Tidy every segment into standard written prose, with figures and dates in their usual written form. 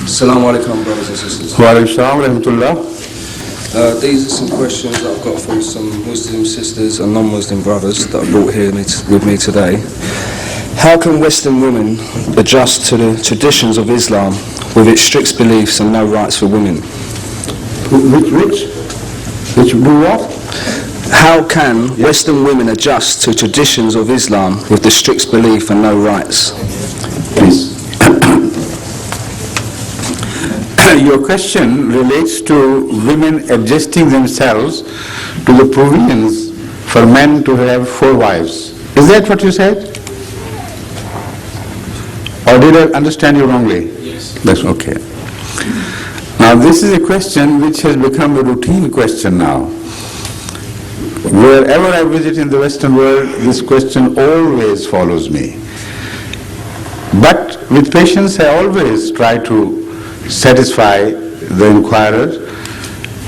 Assalamu alaikum, brothers and sisters. Wa alaikum salam wa rahmatullah. These are some questions that I've got from some Muslim sisters and non-Muslim brothers that I brought here with me today. How can Western women adjust to the traditions of Islam with its strict beliefs and no rights for women? Which do what? How can Western women adjust to traditions of Islam with the strict belief and no rights? Please. Your question relates to women adjusting themselves to the provisions for men to have 4 wives. Is that what you said? Or did I understand you wrongly? Yes. That's okay. Now this is a question which has become a routine question now. Wherever I visit in the Western world, this question always follows me. But with patience I always try to satisfy the inquirer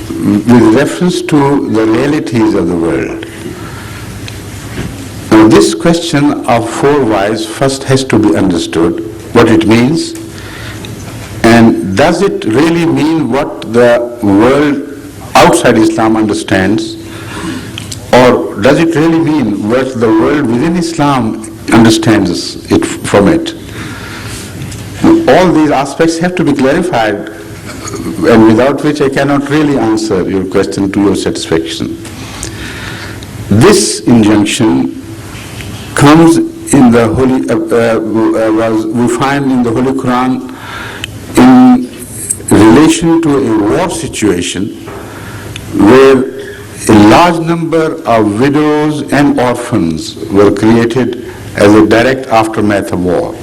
with reference to the realities of the world. Now this question of 4 wives first has to be understood, what it means, and does it really mean what the world outside Islam understands, or does it really mean what the world within Islam understands it from it? All these aspects have to be clarified, and without which I cannot really answer your question to your satisfaction. This injunction comes in the Holy, we find in the Holy Quran in relation to a war situation where a large number of widows and orphans were created as a direct aftermath of war.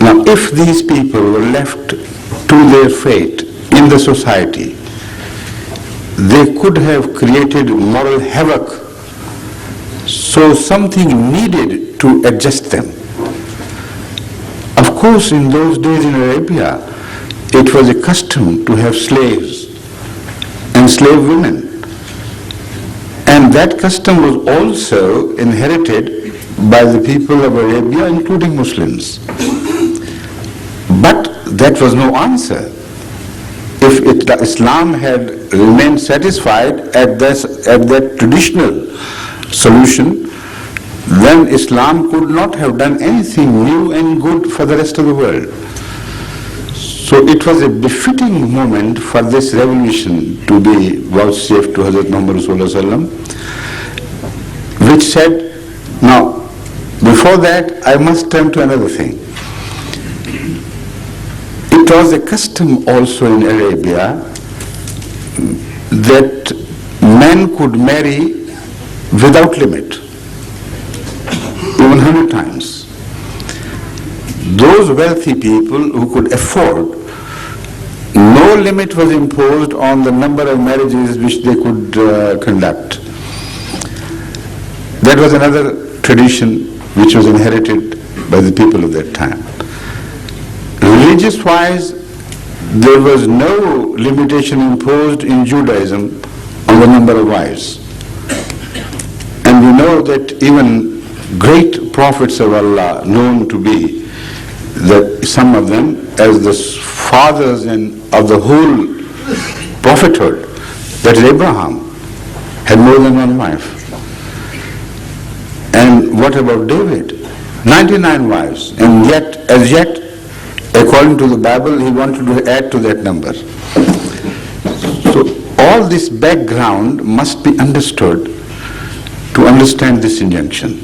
Now, if these people were left to their fate in the society, they could have created moral havoc, so something needed to adjust them. Of course, in those days in Arabia, it was a custom to have slaves and slave women. And that custom was also inherited by the people of Arabia, including Muslims. But that was no answer. If Islam had remained satisfied at that traditional solution, then Islam could not have done anything new and good for the rest of the world. So it was a befitting moment for this revolution to be vouchsafed to Hazrat Muhammad Rasulullah, which said, now, before that, I must turn to another thing. It was a custom also in Arabia that men could marry without limit, even 100 times. Those wealthy people who could afford, no limit was imposed on the number of marriages which they could conduct. That was another tradition which was inherited by the people of that time. Religious-wise, there was no limitation imposed in Judaism on the number of wives. And we know that even great prophets of Allah, known to be that some of them as the fathers of the whole prophethood, that is Abraham, had more than one wife. And what about David? 99 wives, and as yet, according to the Bible, he wanted to add to that number. So all this background must be understood to understand this injunction.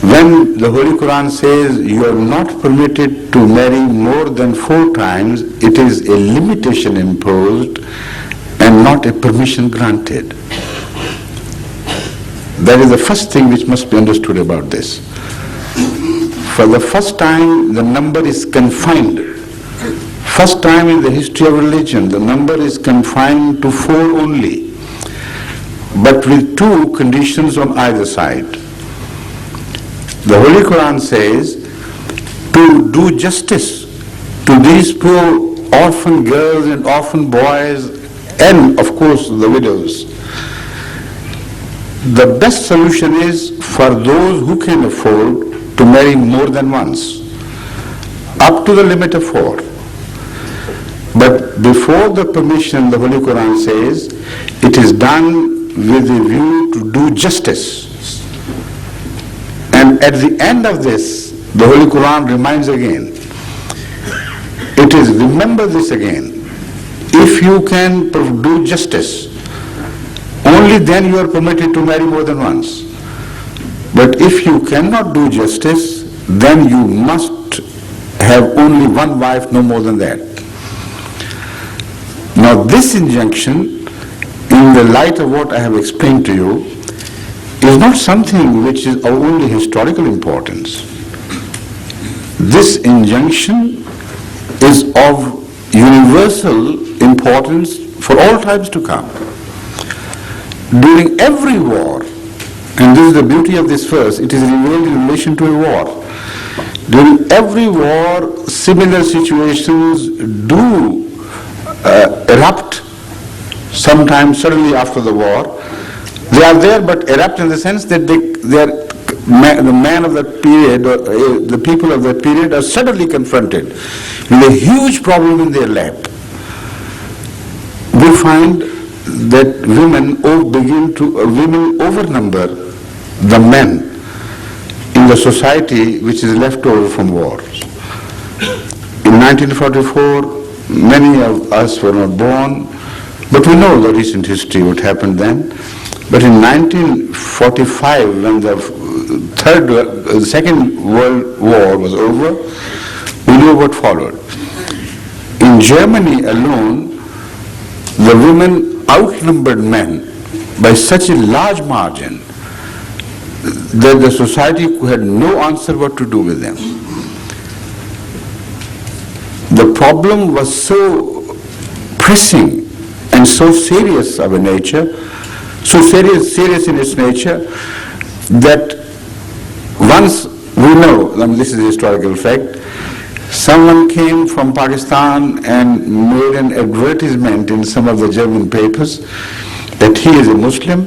When the Holy Quran says you are not permitted to marry more than 4 times, it is a limitation imposed and not a permission granted. That is the first thing which must be understood about this. For the first time, the number is confined. First time in the history of religion, the number is confined to 4 only, but with 2 conditions on either side. The Holy Quran says to do justice to these poor orphan girls and orphan boys, and of course the widows. The best solution is for those who can afford to marry more than once, up to the limit of 4. But before the permission, the Holy Quran says, it is done with a view to do justice. And at the end of this, the Holy Quran reminds again, it is, remember this again, if you can do justice, only then you are permitted to marry more than once. But if you cannot do justice, then you must have only one wife, no more than that. Now this injunction, in the light of what I have explained to you, is not something which is of only historical importance. This injunction is of universal importance for all times to come. During every war, and this is the beauty of this verse, it is revealed in relation to a war. During every war, similar situations do erupt, sometimes suddenly after the war. They are there, but erupt in the sense that they are the man of that period, or the people of that period are suddenly confronted with a huge problem in their lap. We find that women overnumber the men in the society which is left over from wars. In 1944, many of us were not born, but we know the recent history, what happened then. But in 1945, when the Second World War was over, we knew what followed. In Germany alone, the women outnumbered men by such a large margin that the society had no answer what to do with them. The problem was so pressing and so serious of a nature, so serious in its nature, that once we know, this is a historical fact, someone came from Pakistan and made an advertisement in some of the German papers that he is a Muslim,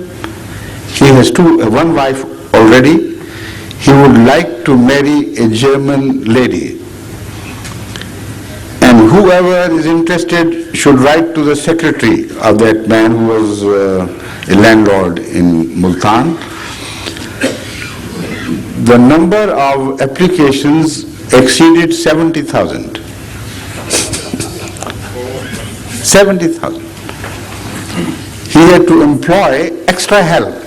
he has one wife already, he would like to marry a German lady. And whoever is interested should write to the secretary of that man who was a landlord in Multan. The number of applications exceeded 70,000. 70,000. He had to employ extra help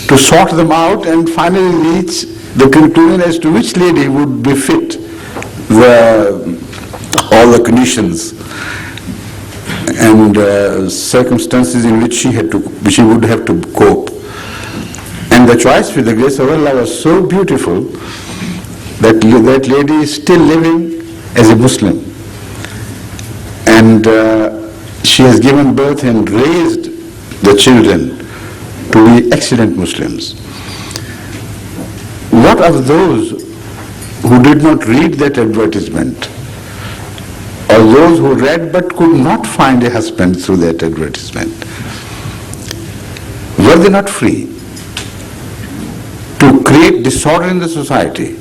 to sort them out and finally reach the conclusion as to which lady would befit all the conditions and circumstances in which she would have to cope. And the choice, with the grace of Allah, was so beautiful that that lady is still living as a Muslim. And she has given birth and raised the children to be excellent Muslims. What of those who did not read that advertisement, or those who read but could not find a husband through that advertisement? Were they not free to create disorder in the society,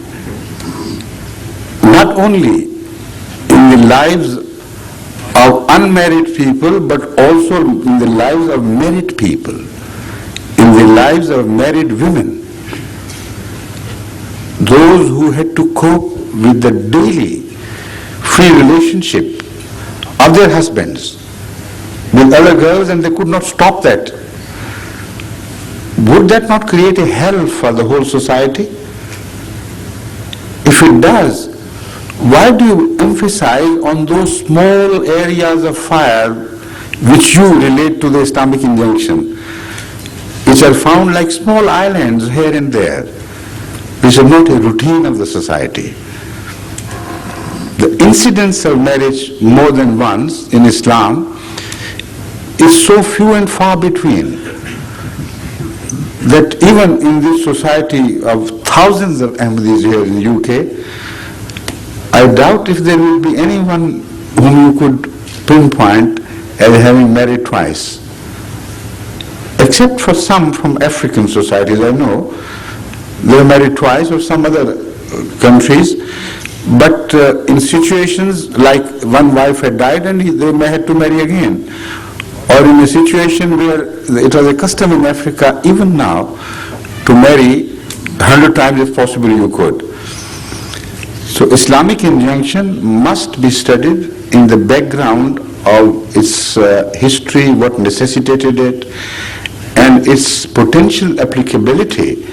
not only in the lives of unmarried people, but also in the lives of married people, in the lives of married women, those who had to cope with the daily free relationship of their husbands with other girls, and they could not stop that? Would that not create a hell for the whole society? If it does, why do you emphasize on those small areas of fire which you relate to the Islamic injunction, which are found like small islands here and there, which are not a routine of the society? The incidence of marriage more than once in Islam is so few and far between that even in this society of thousands of Ahmadis here in the UK, I doubt if there will be anyone whom you could pinpoint as having married twice. Except for some from African societies I know, They were married twice, or some other countries. But in situations like one wife had died and they may have to marry again. Or in a situation where it was a custom in Africa, even now, to marry 100 times if possible you could. So Islamic injunction must be studied in the background of its history, what necessitated it, and its potential applicability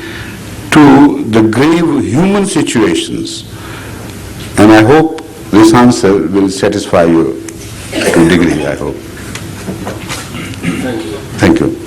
to the grave human situations. And I hope this answer will satisfy you to a degree, I hope. Thank you. Thank you.